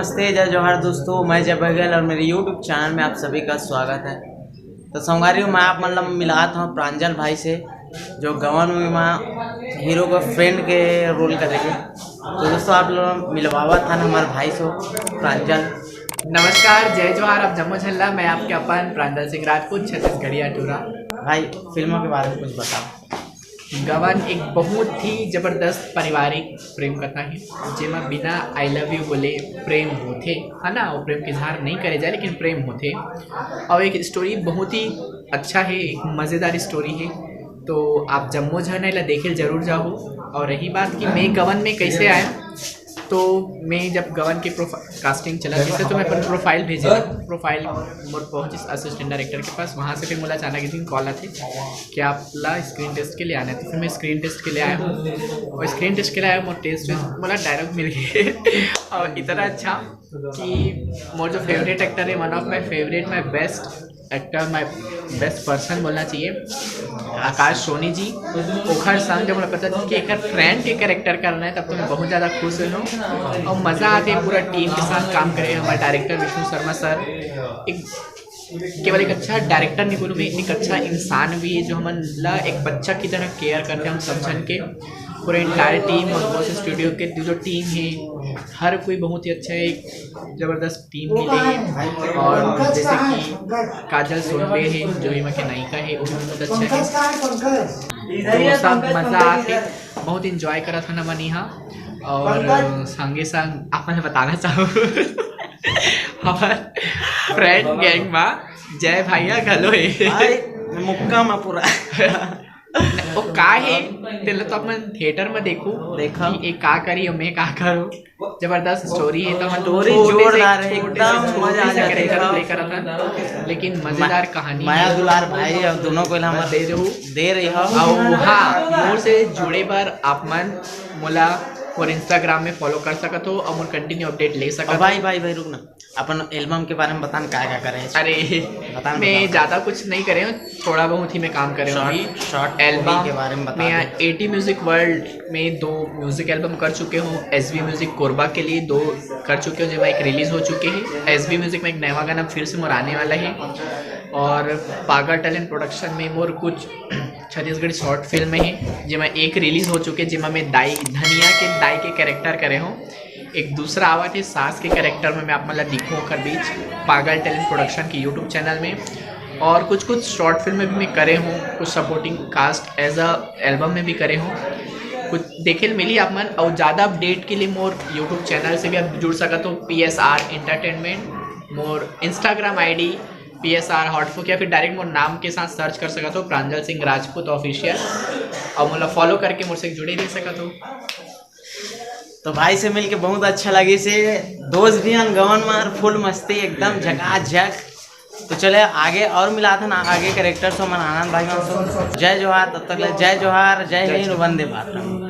नमस्ते, जय जोहार दोस्तों। मैं जय बघेल और मेरे यूट्यूब चैनल में आप सभी का स्वागत है। तो संगवारी मैं आप मतलब मिला था प्रांजल भाई से, जो गवन में हीरो का फ्रेंड के रोल करेंगे। तो दोस्तों आप लोग मिलवावा था ना हमारे भाई से प्रांजल। नमस्कार, जय जोहार। आप जम्मू झल्ला, मैं आपके अपन प्रांजल सिंह राजपूत, छत्तीसगढ़िया टूरा। भाई फिल्मों के बारे में कुछ बताओ। गवन एक बहुत ही जबरदस्त पारिवारिक प्रेम कथा है, जेमा बिना आई लव यू बोले प्रेम होते है ना। वो प्रेम के इजहार नहीं करे जाए लेकिन प्रेम होते। और एक स्टोरी बहुत ही अच्छा है, एक मज़ेदार स्टोरी है। तो आप जम्मू झरने ला देखे जरूर जाओ। और रही बात कि मैं गवन में कैसे आया, तो मैं जब गवन की कास्टिंग चला जैसे तो मैं अपन प्रोफाइल भेजे, प्रोफाइल मोर पहुँचे असिस्टेंट डायरेक्टर के पास। वहाँ से फिर मुझे अचानक एक दिन कॉल आते कि आप ला स्क्रीन टेस्ट के लिए आना है। तो फिर मैं स्क्रीन टेस्ट के लिए आया हूँ और स्क्रीन टेस्ट के लिए आया। मोर टेस्ट मुझे डायरेक्ट मिल गए और इतना अच्छा कि मोर जो फेवरेट एक्टर है, one of my favourite, my best actor, my best person बोलना चाहिए, आकाश सोनी जी। ओखर संग जब मुझे पता चला कि एक फ्रेंड के कैरेक्टर करना है, तब तो मैं बहुत ज़्यादा खुश हुई हूँ और मज़ा आते है पूरा टीम के साथ काम करे। हमारे डायरेक्टर विष्णु शर्मा सर एक केवल एक अच्छा डायरेक्टर नहीं बोलूँ मैं, एक अच्छा इंसान भी है, जो हमारा एक बच्चा की तरह केयर करते हैं हम सब जन के। पूरे इंटायर टीम और बॉस स्टूडियो के जो टीम है, हर कोई बहुत ही अच्छा है, एक ज़बरदस्त टीम मिले है। और जैसे कि काजल सोनबे है जो हिमा के नायिका है, वो भी बहुत अच्छा है। तो सब मज़ा आके बहुत इंजॉय करा था ना मन यहाँ। और संगे संग आप मैंने बताना चाहूँ हमारे फ्रेंड गैंग में जय भैया घलो है मुक्का में पूरा वो का है तेल तो अपन थिएटर में देखा कि एक का करी और मैं का करूँ। जबरदस्त स्टोरी है, तो स्टोरी जोरदार है, एकदम मजा आ जाता है। लेकिन मजेदार कहानी, माया दुलार भाई और दोनों को हम दे रही हो। और हाँ, मोर से जुड़े पर आप मन मोला और इंस्टाग्राम में फॉलो कर सकत हो और मोर कंटिन्यू अपडेट ले सकत हो। भाई रुक ना, अपन एल्बम के बारे में बतान क्या करे। अरे बता मैं ज़्यादा कुछ नहीं करे हूँ, थोड़ा बहुत ही मैं काम करे हूँ अभी। शॉर्ट एल्बम के बारे में बता। मैं 80 म्यूज़िक वर्ल्ड में 2 म्यूज़िक एल्बम कर चुके हूँ। SB म्यूज़िक कोरबा के लिए 2 कर चुके हूँ, जो एक रिलीज़ हो चुके हैं। SB म्यूज़िक में एक नया गाना फिर से मोर आने वाला है। और पागल टैलेंट प्रोडक्शन में मोर कुछ छत्तीसगढ़ी शॉर्ट फिल्म है, जिसमें एक रिलीज़ हो चुके, जिसमें मैं दाई के कैरेक्टर करे हूँ। एक दूसरा आवत है सास के कैरेक्टर में मैं आप मतलब दिखूँ कर बीच पागल टैलेंट प्रोडक्शन की यूट्यूब चैनल में। और कुछ शॉर्ट फिल्म में भी मैं करे हूँ, कुछ supporting cast as a album में भी करे हूँ। कुछ देखे मिली आप मन। और ज़्यादा अपडेट के लिए मोर यूट्यूब चैनल से भी आप जुड़ सकते हो, PSR एंटरटेनमेंट। मोर इंस्टाग्राम ID PSR हॉटफुक, या फिर डायरेक्ट मोर नाम के साथ सर्च कर सकते हो, प्रांजल सिंह राजपूत ऑफिशियल, और मोला फॉलो करके मुझसे जुड़े रह सकते हो। तो भाई से मिलके बहुत अच्छा लगे से। दोस्त भी हम गवन मार फुल मस्ती एकदम झकाझक। तो चले आगे और मिला था ना, आगे कैरेक्टर से मन आनंद भाई। जय जोहार, तब तक जय जोहार, जय हिंद, वंदे मातरम।